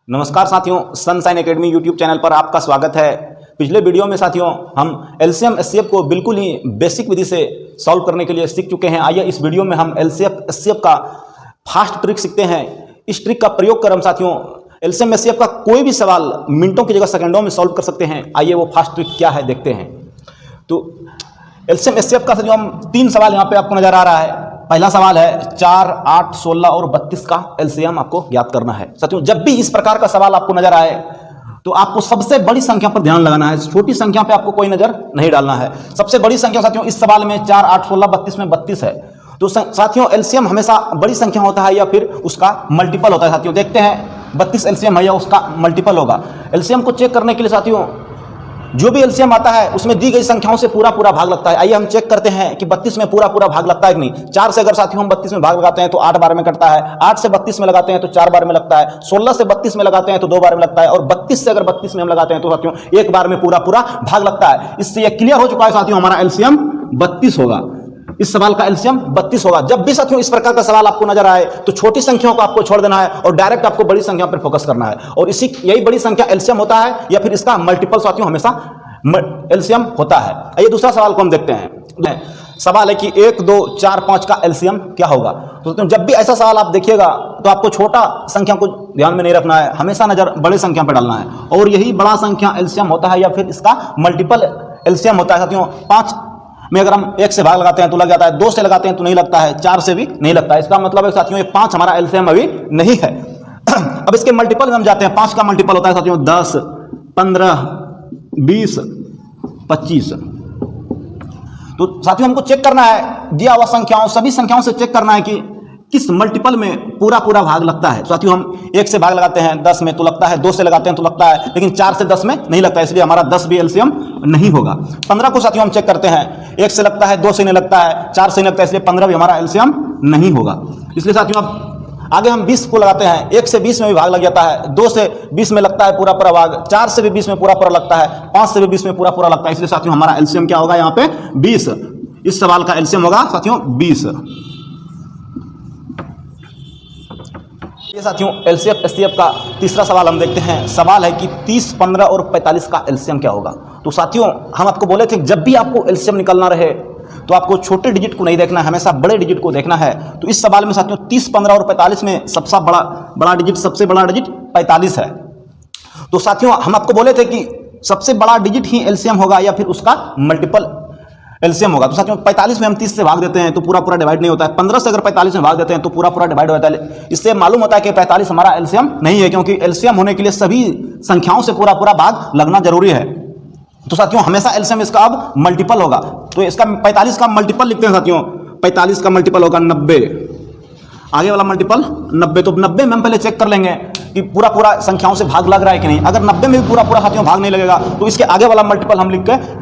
नमस्कार साथियों, sunshine academy YouTube channel पर आपका स्वागत है। पिछले वीडियो में साथियों हम एलसीएम एचसीएफ को बिल्कुल ही बेसिक विधि से सॉल्व करने के लिए सीख चुके हैं। आइए इस वीडियो में हम एलसीएम एचसीएफ का फास्ट ट्रिक सीखते हैं। इस ट्रिक का प्रयोग कर हम साथियों एलसीएम एचसीएफ का कोई भी सवाल मिनटों की जगह सेकंडों में सॉल्व कर सकते हैं। आइए वो फास्ट ट्रिक क्या है देखते हैं। तो एलसीएम एचसीएफ का साथियों हम 3 सवाल यहाँ पे आपको नजर आ रहा है। पहला सवाल है 4, 8, 16 और 32 का एलसीएम आपको ज्ञात करना है। साथियों जब भी इस प्रकार का सवाल आपको नजर आए तो आपको सबसे बड़ी संख्या पर ध्यान लगाना है, छोटी संख्या पे आपको कोई नजर नहीं डालना है। सबसे बड़ी संख्या साथियों इस सवाल में 4, 8, 16, 32 में 32 है। तो साथियों एलसीएम हमेशा बड़ी संख्या होता है या फिर उसका मल्टीपल होता है। साथियों देखते हैं 32 एलसीएम है या उसका मल्टीपल होगा। एलसीएम को चेक करने के लिए साथियों जो भी एलसीएम आता है उसमें दी गई संख्याओं से पूरा भाग लगता है। आइए हम चेक करते हैं कि 32 में पूरा भाग लगता है कि नहीं। 4 से अगर साथियों हम 32 में भाग लगाते हैं तो 8 बार में कटता है। 8 से 32 में लगाते हैं तो 4 बार में लगता है। 16 से 32 में लगाते हैं तो 2 बार में लगता है। और 32 से अगर 32 में हम लगाते हैं तो साथियों 1 बार में पूरा भाग लगता है। इससे यह क्लियर हो चुका है साथियों हमारा एलसीएम 32 होगा। इस सवाल का एलसीएम 32 होगा। जब भी साथियों इस प्रकार का सवाल आपको नजर आए तो छोटी संख्याओं को आपको छोड़ देना है और डायरेक्ट आपको बड़ी संख्या पर फोकस करना है। और यही बड़ी संख्या एलसीएम होता है या फिर इसका मल्टीपल साथियों हमेशा एलसीएम होता है। आइए दूसरा सवाल को हम देखते हैं। सवाल है कि 1, 2, 4, 5 का एलसीएम क्या होगा। तो जब भी ऐसा सवाल आप देखिएगा तो आपको छोटा संख्या को ध्यान में नहीं रखना है, हमेशा नजर बड़े संख्या पर डालना है। और यही बड़ा संख्या एलसीएम होता है या फिर इसका मल्टीपल एलसीएम होता है। साथियों 5 में अगर हम 1 से भाग लगाते हैं तो लग जाता है, 2 से लगाते हैं तो नहीं लगता है, 4 से भी नहीं लगता है। इसका मतलब है साथियों ये 5 हमारा एलसीएम अभी नहीं है। अब इसके मल्टीपल में हम जाते हैं। 5 का मल्टीपल होता है साथियों 10, 15, 20, 25। तो साथियों हमको चेक करना है दिया हुआ संख्याओं सभी संख्याओं से चेक करना है कि किस मल्टीपल में पूरा भाग लगता है। साथियों हम 1 से भाग लगाते हैं 10 में तो लगता है, 2 से लगाते हैं तो लगता है, लेकिन 4 से 10 में नहीं लगता है, इसलिए हमारा 10 भी एलसीएम नहीं होगा। 15 को साथियों हम चेक करते हैं, 1 से लगता है, 2 से नहीं लगता है, 4 से नहीं लगता है, इसलिए 15 भी हमारा एलसीएम नहीं होगा। इसलिए साथियों अब आगे हम 20 को लगाते हैं। 1 से 20 में भी भाग लग जाता है, 2 से 20 में लगता है पूरा भाग, 4 से भी 20 में पूरा लगता है, 5 से भी 20 में पूरा लगता है। इसलिए साथियों हमारा एलसीएम क्या होगा यहाँ पे 20। इस सवाल का एलसीएम होगा साथियों 20। ये साथियों एलसीएम एचसीएफ का तीसरा सवाल हम देखते हैं। सवाल है कि 30, 15 और 45 का एलसीएम क्या होगा। तो साथियों हम आपको बोले थे जब भी आपको एलसीएम निकालना रहे तो आपको छोटे डिजिट को नहीं देखना है, हमेशा बड़े डिजिट को देखना है। तो इस सवाल में साथियों 30, 15 और 45 में सबसे बड़ा डिजिट 45 है। तो साथियों हम आपको बोले थे कि सबसे बड़ा डिजिट ही एलसीएम होगा या फिर उसका मल्टीपल एलसीएम होगा। तो साथियों 45 में हम 30 से भाग देते हैं तो पूरा डिवाइड नहीं होता है। 15 से अगर 45 में भाग देते हैं तो पूरा डिवाइड होता है। इससे मालूम होता है कि 45 हमारा एलसीएम नहीं है, क्योंकि एलसीएम होने के लिए सभी संख्याओं से पूरा भाग लगना जरूरी है। तो साथियों हमेशा एलसीएम इसका अब मल्टीपल होगा। तो इसका 45 का मल्टीपल लिखते हैं साथियों। 45 का मल्टीपल होगा 90। आगे वाला मल्टीपल 90। तो 90 में हम पहले चेक कर लेंगे कि पूरा संख्याओं से भाग लग रहा है कि नहीं। अगर 90 में भी पूरा साथियों भाग नहीं लगेगा तो इसके आगे वाला मल्टीपल हम लिख के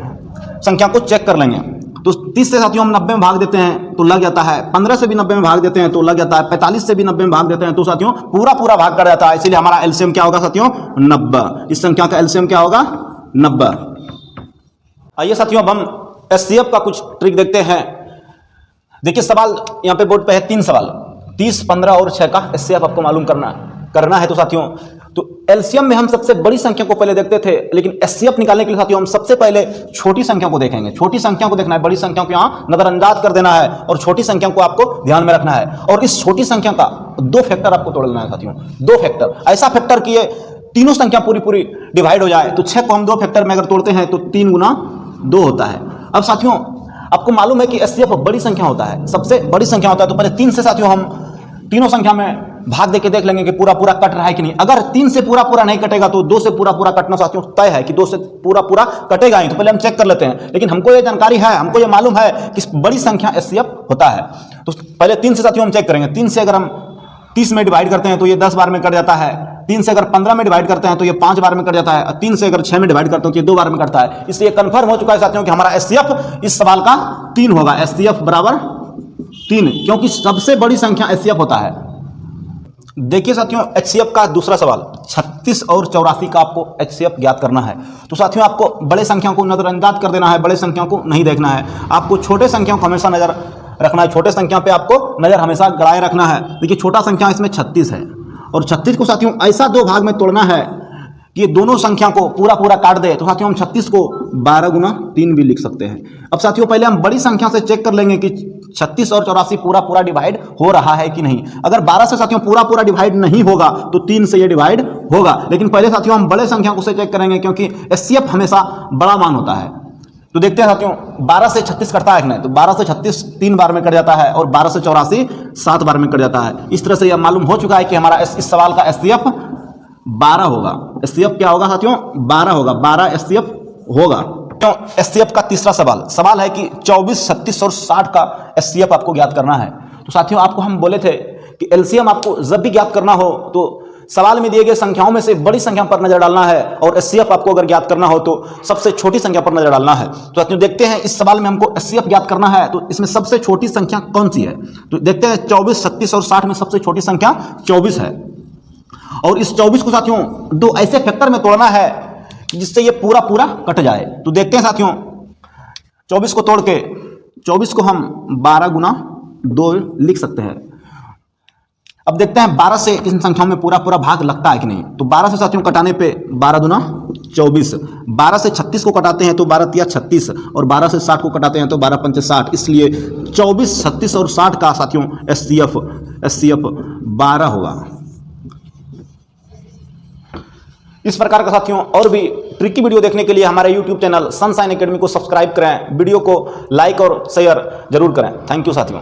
संख्या को चेक कर लेंगे। तो 30 से साथियों हम 90 में भाग देते हैं तो लग जाता है, 15 से भी 90 में भाग देते हैं तो लग जाता है, 45 से भी 90 में भाग देते हैं तो साथियों पूरा भाग कर जाता है। इसीलिए हमारा एलसीएम क्या होगा साथियों 90। इस संख्या का एलसीएम क्या होगा 90। आइए साथियों अब हम एचसीएफ का कुछ ट्रिक देखते हैं। देखिए सवाल यहाँ पे बोर्ड पे है 3 सवाल, 30, 15 और 6 का एचसीएफ आपको मालूम करना है। तो साथियों तो एलसीएम में हम सबसे बड़ी संख्या को पहले देखते थे, लेकिन एचसीएफ निकालने के लिए साथियों हम सबसे पहले छोटी संख्या को देखेंगे। छोटी संख्या को देखना है, बड़ी संख्या को यहाँ नजरअंदाज कर देना है और छोटी संख्या को आपको ध्यान में रखना है। और इस छोटी संख्या का 2 फैक्टर आपको तोड़ लेना है साथियों। 2 फैक्टर, ऐसा फैक्टर कि ये तीनों संख्या पूरी डिवाइड हो जाए। तो 6 को हम 2 फैक्टर में अगर तोड़ते हैं तो 3 गुना 2 होता है। अब साथियों आपको मालूम है कि एचसीएफ बड़ी संख्या होता है, सबसे बड़ी संख्या होता है। तो पहले 3 से साथियों हम तीनों संख्या में भाग देके देख लेंगे कि पूरा कट रहा है कि नहीं। अगर 3 से पूरा नहीं कटेगा तो 2 से पूरा कटना साथियों तय है कि 2 से पूरा कटेगा ही। तो पहले हम चेक कर लेते हैं, लेकिन हमको ये जानकारी है, हमको ये मालूम है कि बड़ी संख्या एचसीएफ होता है। तो पहले 3 से साथियों हम चेक करेंगे। 3 से अगर हम 30 में डिवाइड करते हैं तो ये 10 बार में कट जाता है। 3 से अगर 15 में डिवाइड करते हैं तो ये 5 बार में कट जाता है। 3 से अगर 6 में डिवाइड करते हैं तो ये 2 बार में कटता है। इसलिए कंफर्म हो चुका है साथियों कि हमारा एचसीएफ इस सवाल का 3 होगा। एचसीएफ बराबर 3, क्योंकि सबसे बड़ी संख्या एचसीएफ होता है। देखिए साथियों एचसीएफ का दूसरा सवाल 36 और 84 का आपको एचसीएफ ज्ञात करना है। तो साथियों आपको बड़े संख्या को नजरअंदाज कर देना है, बड़े संख्या को नहीं देखना है। आपको छोटे संख्या को हमेशा नजर रखना है, छोटे संख्या पे आपको नजर हमेशा गड़ाए रखना है। देखिए छोटा संख्या इसमें 36 है और 36 को साथियों ऐसा दो भाग में तोड़ना है कि ये दोनों संख्या को पूरा पूरा काट दे, तो साथियों हम 36 को 12 गुना 3 भी लिख सकते हैं। अब साथियों पहले हम बड़ी संख्या से चेक कर लेंगे कि 36 और 84 पूरा पूरा डिवाइड हो रहा है कि नहीं। अगर 12 से साथियों पूरा पूरा डिवाइड नहीं होगा तो 3 से ये डिवाइड होगा, लेकिन पहले साथियों हम बड़े संख्या को से चेक करेंगे, क्योंकि एचसीएफ हमेशा बड़ा मान होता है। तो देखते हैं साथियों 12 से 36 कटता है कि नहीं। तो 12 से 36 3 बार में कट जाता है और 12 से 84 7 बार में कट जाता है। इस तरह से यह मालूम हो चुका है कि हमारा इस सवाल का एचसीएफ 12 होगा। एचसीएफ क्या होगा साथियों? 12 होगा, 12 एचसीएफ होगा। तो एचसीएफ का तीसरा सवाल है कि 24, 36 और 60 का एचसीएफ आपको ज्ञात करना है। तो साथियों आपको हम बोले थे कि एलसीएम आपको जब भी ज्ञात करना हो तो सवाल में दिए गए संख्याओं में से बड़ी संख्या पर नजर डालना है, और एचसीएफ आपको अगर ज्ञात करना हो तो सबसे छोटी संख्या पर नजर डालना है। तो साथियों देखते हैं इस सवाल में हमको एचसीएफ ज्ञात करना है, तो इसमें सबसे छोटी संख्या कौन सी है। तो देखते हैं 24, 36 और 60 में सबसे छोटी संख्या 24 है, और इस 24 को साथियों दो ऐसे फैक्टर में तोड़ना है जिससे ये पूरा पूरा कट जाए। तो देखते हैं साथियों 24 को तोड़ के 24 को हम 12 गुना 2 लिख सकते हैं। अब देखते हैं 12 से इन संख्याओं में पूरा पूरा भाग लगता है कि नहीं। तो 12 से साथियों कटाने पे 12 दुना 24, 12 से 36 को कटाते हैं तो 12 तिया 36, और 12 से 60 को कटाते हैं तो 12 पंचे 60। इसलिए 24, 36 और 60 का साथियों एचसीएफ 12 होगा। इस प्रकार का साथियों और भी ट्रिकी वीडियो देखने के लिए हमारे YouTube चैनल सनशाइन एकेडमी को सब्सक्राइब करें, वीडियो को लाइक और शेयर जरूर करें। थैंक यू साथियों।